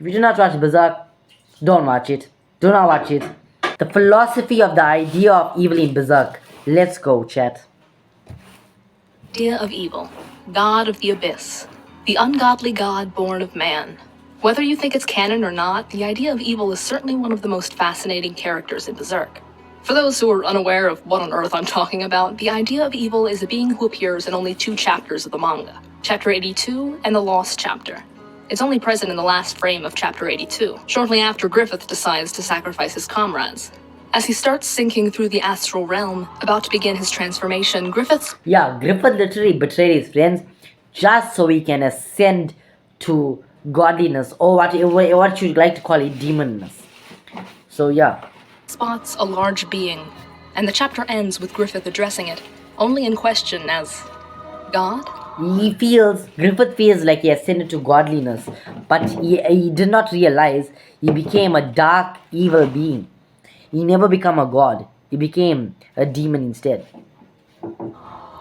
If you do not watch Berserk, don't watch it. Do not watch it. The philosophy of the idea of evil in Berserk. Let's go, chat. Idea of evil, god of the abyss, the ungodly god born of man. Whether you think it's canon or not, the idea of evil is certainly one of the most fascinating characters in Berserk. For those who are unaware of what on earth I'm talking about, the idea of evil is a being who appears in only 2 chapters of the manga, Chapter 82 and the Lost Chapter. It's only present in the last frame of Chapter 82, shortly after Griffith decides to sacrifice his comrades. As he starts sinking through the astral realm, about to begin his transformation, Griffith literally betrayed his friends just so he can ascend to godliness, or what you'd like to call it, demonness. So yeah. Spots a large being, and the chapter ends with Griffith addressing it, only in question as God? Griffith feels like he ascended to godliness, but he did not realize he became a dark, evil being. He never became a god. He became a demon instead.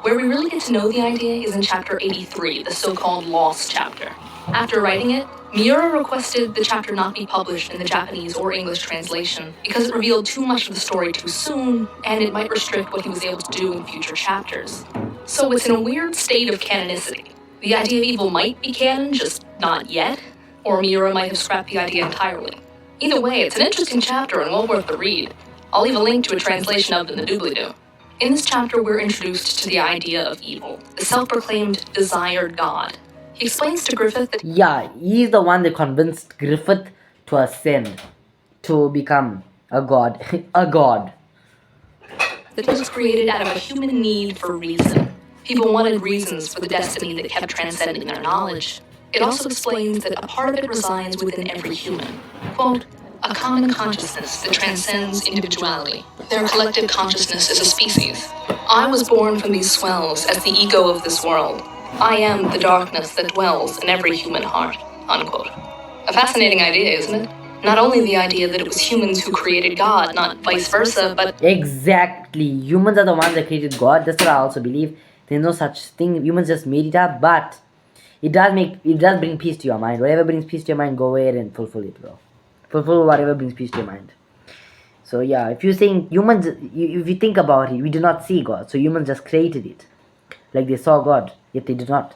Where we really get to know the idea is in Chapter 83, the so-called Lost Chapter. After writing it, Miura requested the chapter not be published in the Japanese or English translation because it revealed too much of the story too soon, and it might restrict what he was able to do in future chapters. So it's in a weird state of canonicity. The idea of evil might be canon, just not yet, or Miura might have scrapped the idea entirely. Either way, it's an interesting chapter and well worth the read. I'll leave a link to a translation of it in the doobly-doo. In this chapter, we're introduced to the idea of evil, the self-proclaimed desired god. He explains to Griffith that he's the one that convinced Griffith to ascend, to become a god. a god. That he was created out of a human need for reason. People wanted reasons for the destiny that kept transcending their knowledge. It also explains that a part of it resides within every human. Quote, a common consciousness that transcends individuality. Their collective consciousness is a species. I was born from these swells as the ego of this world. I am the darkness that dwells in every human heart, unquote. A fascinating idea, isn't it? Not only the idea that it was humans who created God, not vice versa, but... Exactly. Humans are the ones that created God. That's what I also believe. There's no such thing. Humans just made it up, but it does bring peace to your mind. Whatever brings peace to your mind, go ahead and fulfill it, bro. Fulfill whatever brings peace to your mind. So yeah, if you think humans, if you think about it, we do not see God. So humans just created it. Like they saw God, yet they did not.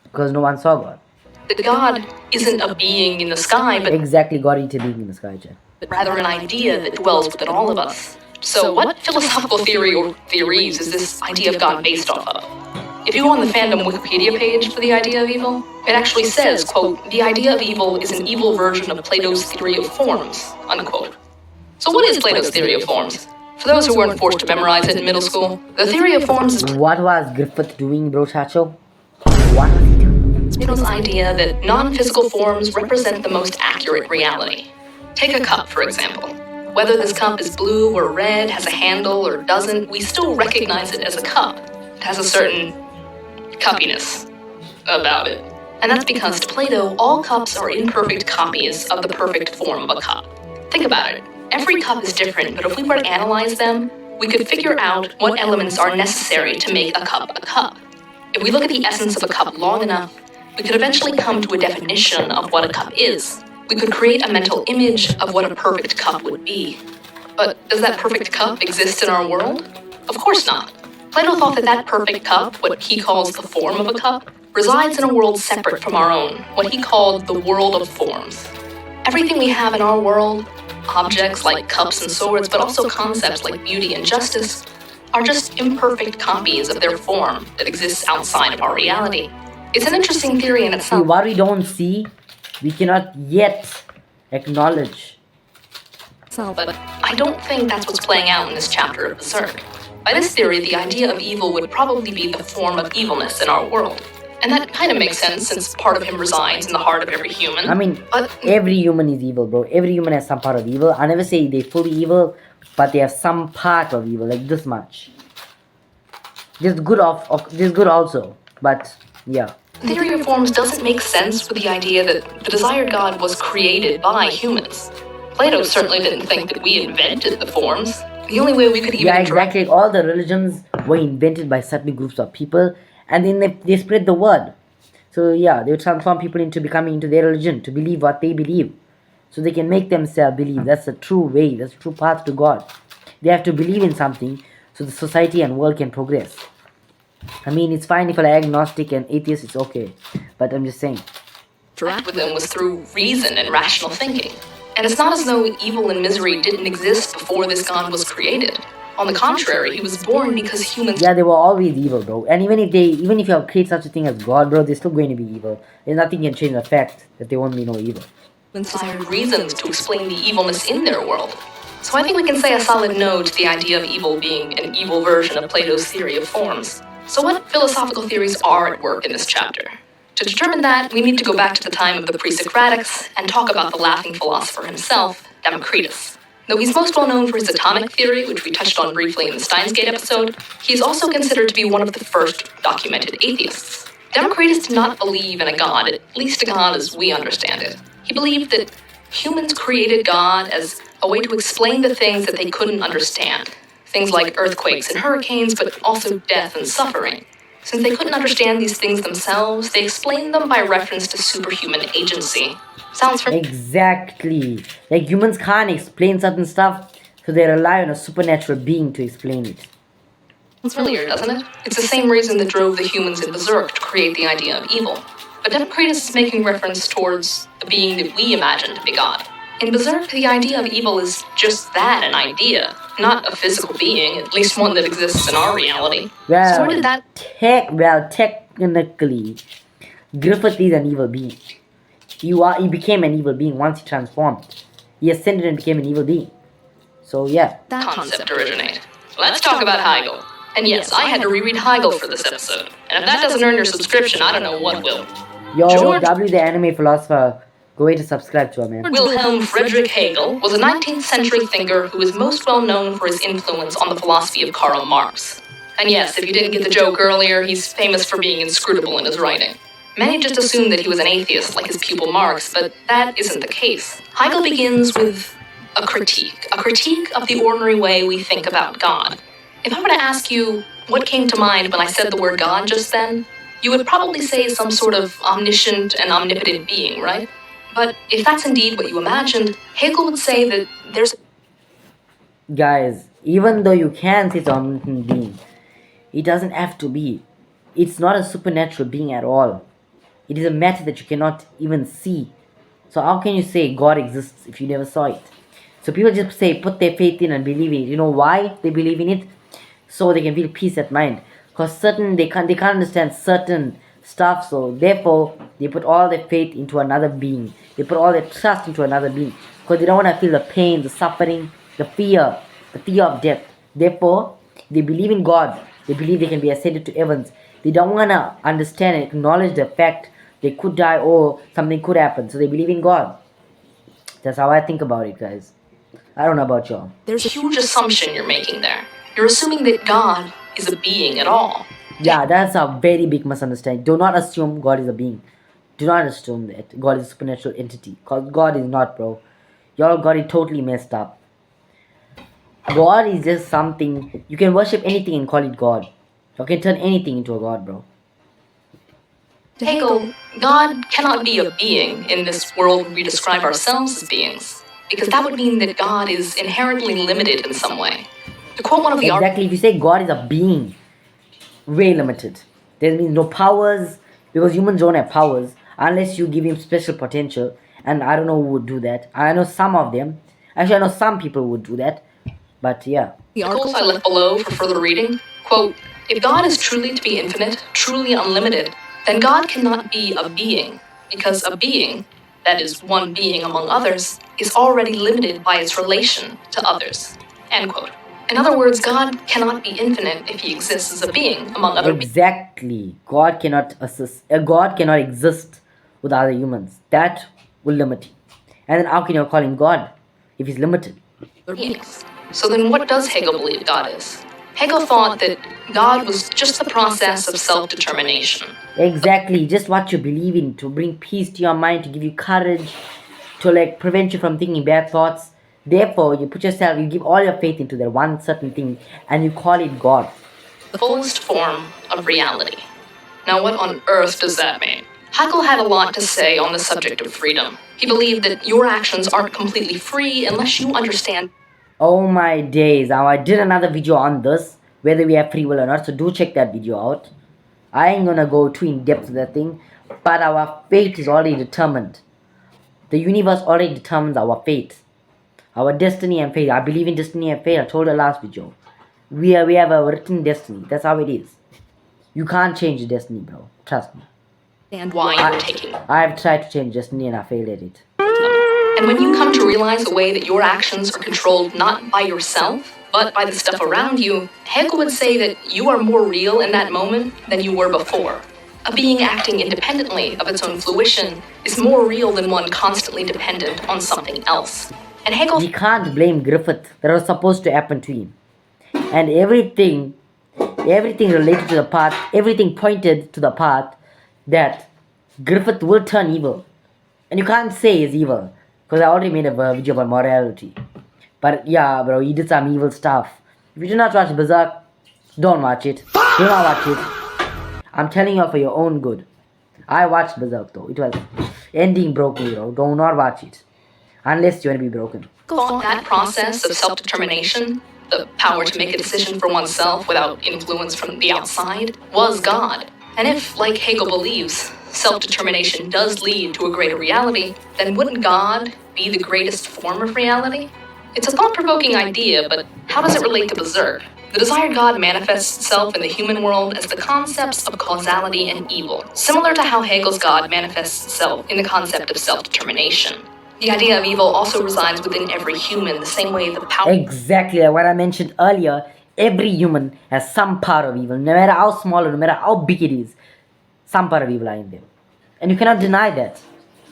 Because no one saw God. That God isn't a being in the sky, but... Exactly, God is a being in the sky, Jack. But rather an idea that dwells within all of us. So what philosophical theory or theories is this idea of God based off of? If you go on the fandom Wikipedia page for the idea of evil, it actually says, quote, the idea of evil is an evil version of Plato's theory of forms, unquote. So what is Plato's theory of forms? For those who weren't forced to memorize it in middle school, the theory of forms is... What was Griffith doing, bro, Chacho? What was he doing? Plato's idea that non-physical forms represent the most accurate reality. Take a cup, for example. Whether this cup is blue or red, has a handle or doesn't, we still recognize it as a cup. It has a certain cuppiness about it. And that's because to Plato, all cups are imperfect copies of the perfect form of a cup. Think about it. Every cup is different, but if we were to analyze them, we could figure out what elements are necessary to make a cup a cup. If we look at the essence of a cup long enough, we could eventually come to a definition of what a cup is. We could create a mental image of what a perfect cup would be. But does that perfect cup exist in our world? Of course not. Plato thought that perfect cup, what he calls the form of a cup, resides in a world separate from our own, what he called the world of forms. Everything we have in our world, objects like cups and swords, but also concepts like beauty and justice, are just imperfect copies of their form that exists outside of our reality. It's an interesting theory in itself. See, what we don't see, we cannot yet acknowledge. But I don't think that's what's playing out in this chapter of Berserk. By this theory, the idea of evil would probably be the form of evilness in our world. And that kind of makes sense since part of him resides in the heart of every human. I mean, every human is evil, bro. Every human has some part of evil. I never say they're fully evil, but they have some part of evil, like this much. There's good also, but yeah. The theory of forms doesn't make sense with the idea that the desired God was created by humans. Plato certainly didn't think that we invented the forms. The only way we could even... Yeah, exactly. All the religions were invented by certain groups of people, and then they spread the word. So yeah, they would transform people into becoming into their religion, to believe what they believe. so they can make themselves believe that's the true way, that's the true path to God. They have to believe in something so the society and world can progress. I mean, it's fine if you're agnostic and atheist, it's okay. But I'm just saying. Interact with them was through reason and rational thinking. And it's not as though evil and misery didn't exist before this God was created. On the contrary, he was born because humans... Yeah, they were always evil, bro. And even if you create such a thing as God, bro, they're still going to be evil. There's nothing can change the fact that they won't be no evil. ...desired reasons to explain the evilness in their world. So I think we can say a solid no to the idea of evil being an evil version of Plato's theory of forms. So what philosophical theories are at work in this chapter? To determine that, we need to go back to the time of the pre-Socratics and talk about the laughing philosopher himself, Democritus. Though he's most well known for his atomic theory, which we touched on briefly in the Steins Gate episode, he is also considered to be one of the first documented atheists. Democritus did not believe in a god, at least a god as we understand it. He believed that humans created God as a way to explain the things that they couldn't understand. Things like earthquakes and hurricanes, but also death and suffering. Since they couldn't understand these things themselves, they explained them by reference to superhuman agency. Sounds familiar? Exactly. Like humans can't explain certain stuff, so they rely on a supernatural being to explain it. Sounds familiar, doesn't it? It's the same reason that drove the humans in Berserk to create the idea of evil. But Democritus is making reference towards the being that we imagine to be God. In Berserk, the idea of evil is just that, an idea, not a physical being, at least one that exists in our reality. Well, so where did that... technically, Griffith is an evil being. He became an evil being once he transformed. He ascended and became an evil being. So yeah. That concept originated. Let's talk about Hegel. And yes, I had to reread Hegel for this episode. And if that doesn't earn your subscription, I don't know what will. Yo, W the anime philosopher. Go ahead to subscribe to her, man. Wilhelm Friedrich Hegel was a 19th century thinker who is most well known for his influence on the philosophy of Karl Marx. And yes, if you didn't get the joke earlier, he's famous for being inscrutable in his writing. Many just assumed that he was an atheist like his pupil Marx, but that isn't the case. Hegel begins with a critique of the ordinary way we think about God. If I were to ask you what came to mind when I said the word God just then, you would probably say some sort of omniscient and omnipotent being, right? But if that's indeed what you imagined, Hegel would say that there's... Guys, even though you can say it's an omnipotent being, it doesn't have to be. It's not a supernatural being at all. It is a matter that you cannot even see. So how can you say God exists if you never saw it? So people just say put their faith in and believe in it. You know why they believe in it? So they can feel peace at mind. Because they can't understand certain stuff, so therefore they put all their faith into another being. They put all their trust into another being. Because they don't want to feel the pain, the suffering, the fear of death. Therefore, they believe in God. They believe they can be ascended to heavens. They don't want to understand and acknowledge the fact they could die or something could happen. So they believe in God. That's how I think about it, guys. I don't know about y'all. There's a huge assumption you're making there. You're assuming that God is a being at all. Yeah, that's a very big misunderstanding. Do not assume God is a being. Do not assume that God is a supernatural entity. Because God is not, bro. Y'all got it totally messed up. God is just something. You can worship anything and call it God. You can turn anything into a God, bro. To Hegel, God cannot be a being in this world where we describe ourselves as beings. Because that would mean that God is inherently limited in some way. To quote one of the... Exactly, if you say God is a being, way limited. There means no powers, because humans don't have powers unless you give him special potential, and I don't know who would do that. I know some of them. Actually, I know some people would do that, but yeah. The articles I left below for further reading, quote, if God is truly to be infinite, truly unlimited, then God cannot be a being, because a being, that is one being among others, is already limited by its relation to others, end quote. In other words, God cannot be infinite if he exists as a being among other beings. Exactly. God cannot exist with other humans. That will limit him. And then how can you call him God if he's limited? Beings. So then what does Hegel believe God is? Hegel thought that God was just the process of self-determination. Exactly. Just what you believe in, to bring peace to your mind, to give you courage, to prevent you from thinking bad thoughts. Therefore, you give all your faith into that one certain thing, and you call it God. The fullest form of reality. Now, what on earth does that mean? Hegel had a lot to say on the subject of freedom. He believed that your actions aren't completely free unless you understand. Oh my days, now I did another video on this, whether we have free will or not, so do check that video out. I ain't gonna go too in depth to that thing, but our fate is already determined. The universe already determines our fate. Our destiny and fate. I believe in destiny and fate. I told the last video. We have a written destiny. That's how it is. You can't change the destiny, bro. Trust me. And why you're taking them. I've tried to change destiny and I failed at it. And when you come to realize the way that your actions are controlled not by yourself, but by the stuff around you, Hegel would say that you are more real in that moment than you were before. A being acting independently of its own fruition is more real than one constantly dependent on something else. And Hegel... We can't blame Griffith. That was supposed to happen to him. And everything related to the path, everything pointed to the path that Griffith will turn evil. And you can't say he's evil, because I already made a video about morality. But yeah, bro, he did some evil stuff. If you do not watch Berserk, don't watch it. Do not watch it. I'm telling you for your own good. I watched Berserk though. It was ending broke me, bro. Do not watch it. Unless you want to be broken. thought that process of self-determination, the power to make a decision for oneself without influence from the outside, was God. And if, like Hegel believes, self-determination does lead to a greater reality, then wouldn't God be the greatest form of reality? It's a thought-provoking idea, but how does it relate to Berserk? The desired God manifests itself in the human world as the concepts of causality and evil, similar to how Hegel's God manifests itself in the concept of self-determination. The idea of evil also resides within every human, the same way the power... Exactly like what I mentioned earlier. Every human has some part of evil, no matter how small or no matter how big it is. Some part of evil are in them. And you cannot deny that.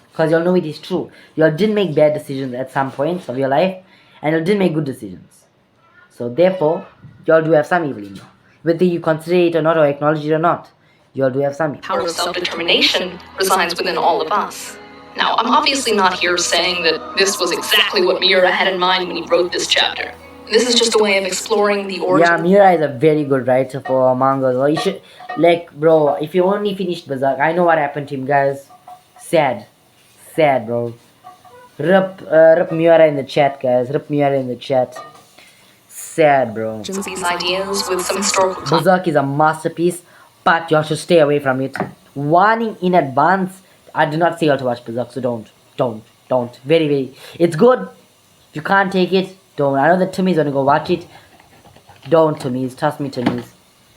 Because you all know it is true. You all did make bad decisions at some points of your life. And you all did make good decisions. So therefore, you all do have some evil in you. Whether you consider it or not or acknowledge it or not. You all do have some evil. The power of self-determination resides within all of us. Now, I'm obviously not here saying that this was exactly what Miura had in mind when he wrote this chapter. This is just a way of exploring the origin... Yeah, Miura is a very good writer for manga. So you should... Like, bro, if you only finished Berserk, I know what happened to him, guys. Sad. Sad, bro. Rip Miura in the chat, guys. Rip Miura in the chat. Sad, bro. These ideas with some historical... Berserk is a masterpiece, but you all should stay away from it. Warning in advance, I do not say you all to watch Berserk, so don't. Very. It's good. If you can't take it, don't. I know that Timmy's gonna go watch it. Don't, Timmy's. Trust me, Timmy's.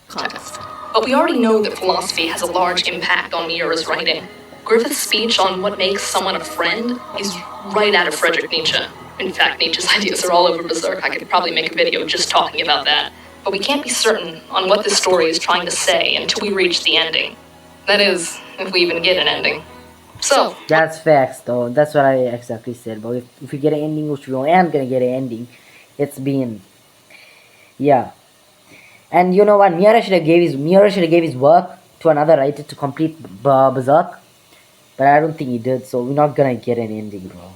Context. But we already know that philosophy has a large impact on Miura's writing. Griffith's speech on what makes someone a friend is right out of Friedrich Nietzsche. In fact, Nietzsche's ideas are all over Berserk. I could probably make a video just talking about that. But we can't be certain on what this story is trying to say until we reach the ending. That is, if we even get an ending. So... That's facts, though. That's what I exactly said. But if we get an ending, which we aren't gonna get an ending, it's been... Yeah. And you know what? Miura should have gave his work to another writer to complete Berserk. But I don't think he did, so we're not gonna get an ending, bro.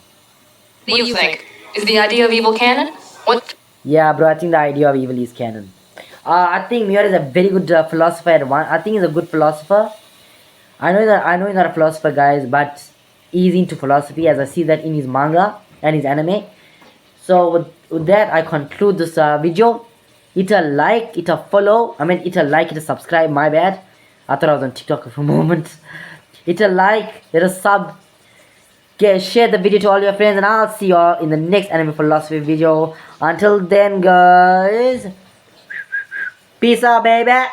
What do you think? Is the idea of evil canon? What? Yeah, bro, I think the idea of evil is canon. I think Miura is a very good philosopher at one. I think he's a good philosopher. I know he's not a philosopher, guys, but he's into philosophy, as I see that in his manga and his anime. So with that, I conclude this video. Hit a like, hit a follow. Hit a like, hit a subscribe. My bad. I thought I was on TikTok for a moment. Hit a like, hit a sub. Share the video to all your friends, and I'll see y'all in the next anime philosophy video. Until then, guys, peace out, baby.